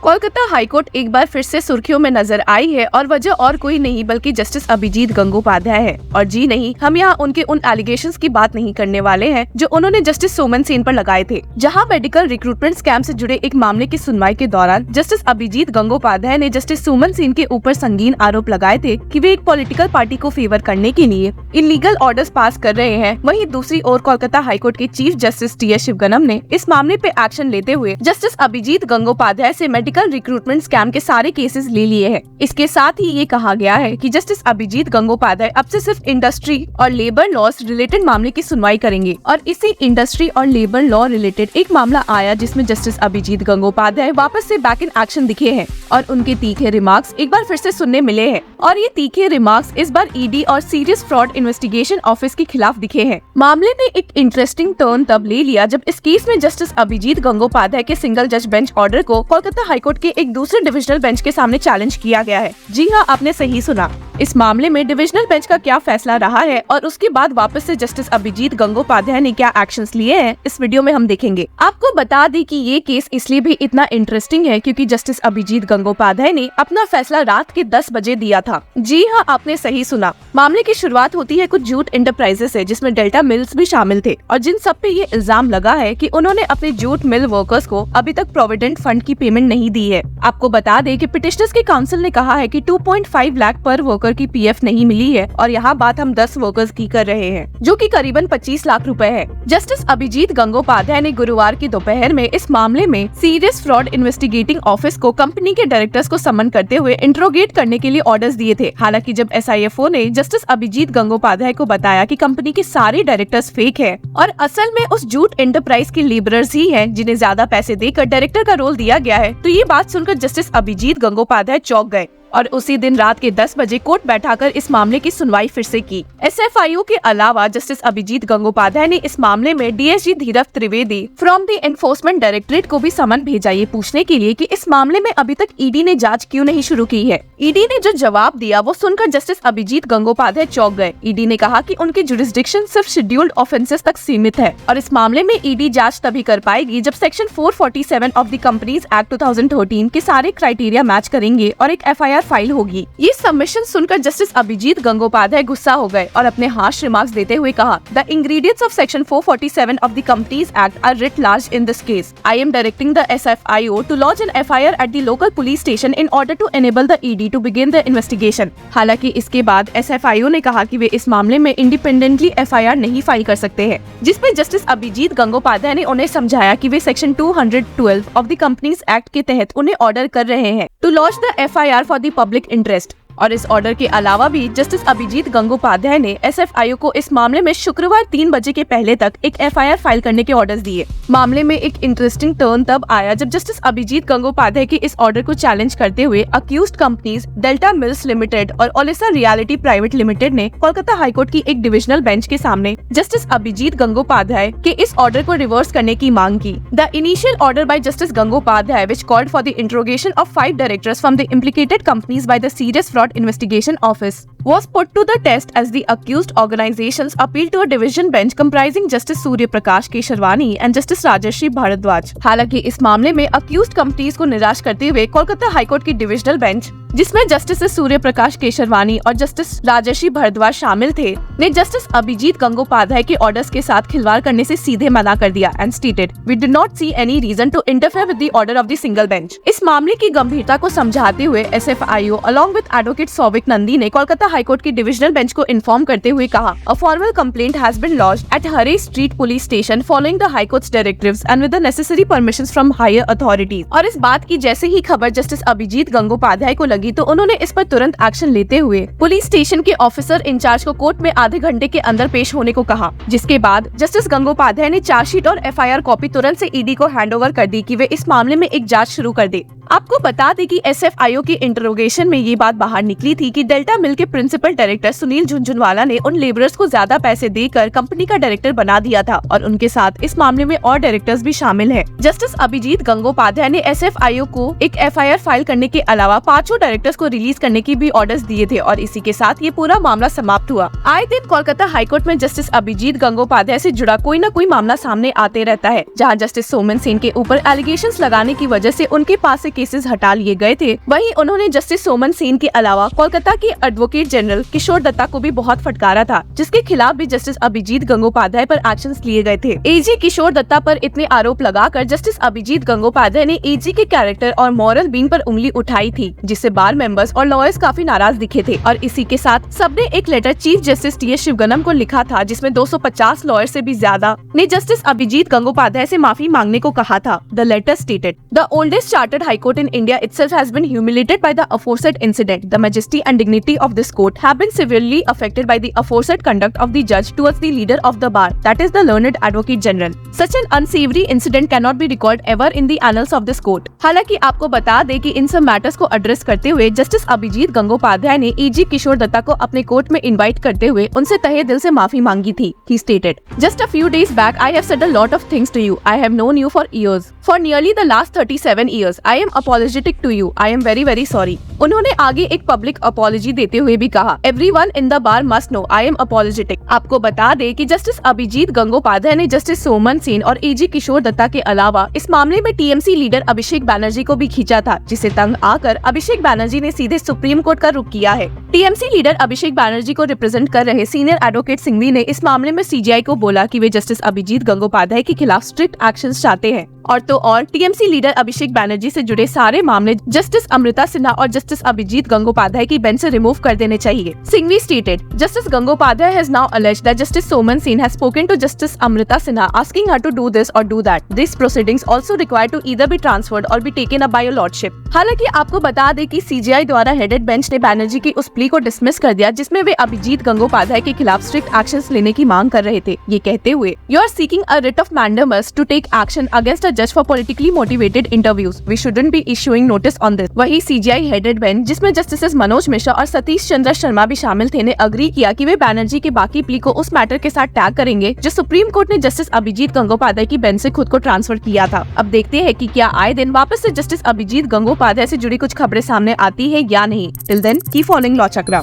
Kolkata high court एक बार फिर से सुर्खियों में नजर आई है और वजह और कोई नहीं बल्कि जस्टिस अभिजीत गंगोपाध्याय है। और जी नहीं, हम यहाँ उनके उन एलिगेशंस की बात नहीं करने वाले हैं जो उन्होंने जस्टिस सोमन सेन पर लगाए थे। जहाँ मेडिकल रिक्रूटमेंट स्कैम से जुड़े एक मामले की सुनवाई के दौरान जस्टिस अभिजीत गंगोपाध्याय ने जस्टिस सोमन सेन के ऊपर संगीन आरोप लगाए थे कि वे एक पॉलिटिकल पार्टी को फेवर करने के लिए इलीगल ऑर्डर्स पास कर रहे हैं। वहीं दूसरी ओर कोलकाता हाईकोर्ट के चीफ जस्टिस टी.एस. शिवगनम ने इस मामले पे एक्शन लेते हुए जस्टिस अभिजीत गंगोपाध्याय से मेडिकल रिक्रूटमेंट स्कैम के सारे केसेस ले लिए हैं। इसके साथ ही ये कहा गया है कि जस्टिस अभिजीत गंगोपाध्याय अब से सिर्फ इंडस्ट्री और लेबर लॉस रिलेटेड मामले की सुनवाई करेंगे। और इसी इंडस्ट्री और लेबर लॉ रिलेटेड एक मामला आया जिसमें जस्टिस अभिजीत गंगोपाध्याय वापस से बैक इन एक्शन दिखे हैं और उनके तीखे रिमार्क्स एक बार फिर से सुनने मिले हैं। और ये तीखे रिमार्क्स इस बार ईडी और सीरियस फ्रॉड इन्वेस्टिगेशन ऑफिस के खिलाफ दिखे हैं। मामले ने एक इंटरेस्टिंग टर्न तब ले लिया जब इस केस में जस्टिस अभिजीत गंगोपाध्याय के सिंगल जज बेंच ऑर्डर को कोलकाता हाईकोर्ट के एक दूसरे डिविजनल बेंच के सामने चैलेंज किया गया है। जी हाँ, आपने सही सुना। इस मामले में डिविजनल बेंच का क्या फैसला रहा है और उसके बाद वापस से जस्टिस अभिजीत गंगोपाध्याय ने क्या एक्शंस लिए हैं, इस वीडियो में हम देखेंगे। आपको बता दें कि ये केस इसलिए भी इतना इंटरेस्टिंग है क्योंकि जस्टिस अभिजीत गंगोपाध्याय ने अपना फैसला रात के 10 बजे दिया था। जी हाँ, आपने सही सुना। मामले की शुरुआत होती है कुछ जूट इंटरप्राइजेस से जिसमें डेल्टा मिल्स भी शामिल थे और जिन सब पे ये इल्जाम लगा है कि उन्होंने अपने जूट मिल वर्कर्स को अभी तक प्रोविडेंट फंड की पेमेंट नहीं दी है। आपको बता दें कि पिटिशनर्स के काउंसिल ने कहा है कि 2.5 लाख पर वर्कर की पीएफ नहीं मिली है और यहाँ बात हम 10 वर्कर्स की कर रहे हैं जो कि करीबन 25 लाख रुपए है। जस्टिस अभिजीत गंगोपाध्याय ने गुरुवार की दोपहर में इस मामले में सीरियस फ्रॉड इन्वेस्टिगेटिंग ऑफिस को कंपनी के डायरेक्टर्स को समन करते हुए इंट्रोगेट करने के लिए ऑर्डर्स दिए थे। हालांकि जब एसआईएफओ ने जस्टिस अभिजीत गंगोपाध्याय को बताया कि कंपनी के सारे डायरेक्टर्स फेक है और असल में उस जूट एंटरप्राइज के लेबरर्स ही हैं जिन्हें ज्यादा पैसे देकर डायरेक्टर का रोल दिया गया है, तो ये बात सुनकर जस्टिस अभिजीत गंगोपाध्याय चौंक गए और उसी दिन रात के 10 बजे कोर्ट बैठाकर इस मामले की सुनवाई फिर से की। एसएफआईओ के अलावा जस्टिस अभिजीत गंगोपाध्याय ने इस मामले में डीएसजी धीरव Trivedi from the enforcement directorate को भी समन भेजा ये पूछने के लिए कि इस मामले में अभी तक ईडी ने जांच क्यों नहीं शुरू की है। ईडी ने जो जवाब दिया वो सुनकर जस्टिस अभिजीत गंगोपाध्याय चौंक गए। ईडी ने कहा कि उनकी जुरिस्डिक्शन सिर्फ शेड्यूल्ड ऑफेंसेस तक सीमित है और इस मामले में ईडी जांच तभी कर पाएगी जब section 447 of the companies act 2013 के सारे क्राइटेरिया मैच करेंगे और एक एफआईआर फाइल होगी। ये सबमिशन सुनकर जस्टिस अभिजीत गंगोपाध्याय गुस्सा हो गए और अपने हार्श रिमार्क्स देते हुए कहा, the ingredients of section 447 of the companies act are writ large in this case. I am directing the SFIO to launch an FIR at the local police station in order to enable the ED to begin the investigation. हालांकि इसके बाद SFIO ने कहा कि वे इस मामले में independently FIR नहीं फाइल कर सकते हैं, जिसमें जस्टिस अभिजीत गंगोपाध्याय ने उन्हें समझाया कि वे section 212 of the companies act के तहत उन्हें ऑर्डर कर रहे हैं to launch the FIR for the public interest. और इस ऑर्डर के अलावा भी जस्टिस अभिजीत गंगोपाध्याय ने एसएफआईओ को इस मामले में शुक्रवार 3 बजे के पहले तक एक एफआईआर फाइल करने के ऑर्डर्स दिए। मामले में एक इंटरेस्टिंग टर्न तब आया जब जस्टिस अभिजीत गंगोपाध्याय के इस ऑर्डर को चैलेंज करते हुए accused companies delta mills limited और ओलिसा रियलिटी प्राइवेट लिमिटेड ने कोलकाता हाईकोर्ट की एक डिविजनल बेंच के सामने जस्टिस अभिजीत गंगोपाध्याय के इस ऑर्डर को रिवर्स करने की मांग की। The initial order by justice Gangopadhyay which called for the interrogation of 5 directors from the इम्प्लिकेटेड companies by the serious fraud investigation office was put to the test as the accused organizations appealed to a division bench comprising Justice Surya Prakash Kesharwani and Justice Rajarshi Bharadwaj। हालांकि इस मामले में accused companies को निराश करते हुए Kolkata high court की divisional bench, जिसमें जस्टिस सूर्य प्रकाश केशरवानी और जस्टिस राजर्षि भारद्वाज शामिल थे, ने जस्टिस अभिजीत गंगोपाध्याय के ऑर्डर्स के साथ खिलवाड़ करने से सीधे मना कर दिया and stated, we do not see any reason to interfere with the order of the single bench. इस मामले की गंभीरता को समझाते हुए SFIO along with advocate Souvik Nandi ने कोलकाता हाईकोर्ट की डिविजनल बेंच को इन्फॉर्म करते हुए कहा, a formal complaint has been launched at Hare street police station following the high court's directives and with the necessary permissions from higher authorities. और इस बात की जैसे ही खबर जस्टिस अभिजीत गंगोपाध्याय को लगी तो उन्होंने इस पर तुरंत एक्शन लेते हुए पुलिस स्टेशन के ऑफिसर इंचार्ज को कोर्ट में आधे घंटे के अंदर पेश होने को कहा, जिसके बाद जस्टिस गंगोपाध्याय ने चार्जशीट और एफआईआर कॉपी तुरंत से ईडी को हैंडओवर कर दी कि वे इस मामले में एक जांच शुरू कर दे। आपको बता दें कि एसएफआईओ की इंटरोगेशन में ये बात बाहर निकली थी कि डेल्टा मिल के प्रिंसिपल डायरेक्टर सुनील झुनझुनवाला ने उन लेबरर्स को ज्यादा पैसे देकर कंपनी का डायरेक्टर बना दिया था और उनके साथ इस मामले में और डायरेक्टर्स भी शामिल हैं। जस्टिस अभिजीत गंगोपाध्याय ने एसएफआईओ को एक एफआईआर फाइल करने के अलावा 5 डायरेक्टर्स को रिलीज करने की भी ऑर्डर्स दिए थे और इसी के साथ ये पूरा मामला समाप्त हुआ। आए दिन कोलकाता हाईकोर्ट में जस्टिस अभिजीत गंगोपाध्याय से जुड़ा कोई न कोई मामला सामने आते रहता है, जहाँ जस्टिस सोमन सेन के ऊपर एलिगेशंस लगाने की वजह से उनके पास से केसेस हटा लिए गए थे, वहीं उन्होंने जस्टिस सोमन सेन के अलावा कोलकाता के एडवोकेट जनरल किशोर दत्ता को भी बहुत फटकारा था, जिसके खिलाफ भी जस्टिस अभिजीत गंगोपाध्याय पर एक्शंस लिए गए थे। एजी किशोर दत्ता पर इतने आरोप लगाकर जस्टिस अभिजीत गंगोपाध्याय ने एजी के कैरेक्टर और मॉरल बीइंग पर उंगली उठाई थी, जिससे बार मेंबर्स और लॉयर्स काफी नाराज दिखे थे। और इसी के साथ सबने एक लेटर चीफ जस्टिस टी.एस. शिवगनम को लिखा था, जिसमें 250 लॉयर से भी ज्यादा ने जस्टिस अभिजीत गंगोपाध्याय से माफी मांगने को कहा था। The letter stated, the oldest chartered high court in India itself has been humiliated by the aforesaid incident. The majesty and dignity of this court have been severely affected by the aforesaid conduct of the judge towards the leader of the bar, that is the learned advocate general. Such an unsavory incident cannot be recorded ever in the annals of this court. हालांकि आपको बता दें कि इन सब matters को address करते हुए justice Abhijit Gangopadhyay ने एजी किशोर दत्ता को अपने कोर्ट में इनवाइट करते हुए उनसे तहे दिल से माफी मांगी थी। He stated, "Just a few days back, I have said a lot of things to you. I have known you for years. For nearly the last 37 years, I am apologetic to you. I am very very sorry." उन्होंने आगे एक public apology देते हुए भी कहा, "Everyone in the bar must know I am apologetic." आपको बता दें कि जस्टिस अभिजीत गंगोपाध्याय ने जस्टिस सोमन सेन और एजी किशोर दत्ता के अलावा इस मामले में टीएमसी लीडर अभिषेक बैनर्जी को भी खींचा था, जिसे तंग आकर अभिषेक बैनर्जी ने सीधे सुप्रीम कोर्ट का रुख किया है। टीएमसी लीडर अभिषेक बैनर्जी को रिप्रेजेंट कर रहे सीनियर एडवोकेट सिंघवी ने इस मामले में सीजीआई को बोला कि वे जस्टिस अभिजीत गंगोपाध्याय के खिलाफ स्ट्रिक्ट एक्शन चाहते हैं। और तो और टीएमसी लीडर अभिषेक बैनर्जी से जुड़े सारे मामले जस्टिस अमृता सिन्हा और जस्टिस अभिजीत गंगोपाध्याय की बेंच से रिमूव कर देने चाहिए। Singhvi stated, justice Gangopadhyay has now alleged that Justice Soman Sen has spoken to Justice Amrita Sinha asking her to do this or do that. These proceedings also require to either be transferred or be taken up by your lordship. हालांकि आपको बता दें कि CGI द्वारा headed bench ने बैनर्जी की उस plea को डिसमिस कर दिया, जिसमें वे अभिजीत गंगोपाध्याय के खिलाफ स्ट्रिक्ट एक्शंस लेने की मांग कर रहे थे, ये कहते हुए, "You are seeking a writ of mandamus to take action against a judge for politically motivated interviews. We shouldn't be issuing notice on this." वही सीजीआई हेडेड बेंच, जिसमें जस्टिस मनोज मिश्रा और सतीश चंद्र शर्मा भी शामिल थे, ने अग्री किया कि वे बैनर्जी के बाकी प्ली को उस मैटर के साथ टैग करेंगे जो सुप्रीम कोर्ट ने जस्टिस अभिजीत गंगोपाध्याय की बेंच से खुद को ट्रांसफर किया था। अब देखते हैं कि क्या आए दिन वापस से जस्टिस अभिजीत गंगोपाध्याय से जुड़ी कुछ खबरें सामने आती है या नहीं। Till then keep following law चक्र।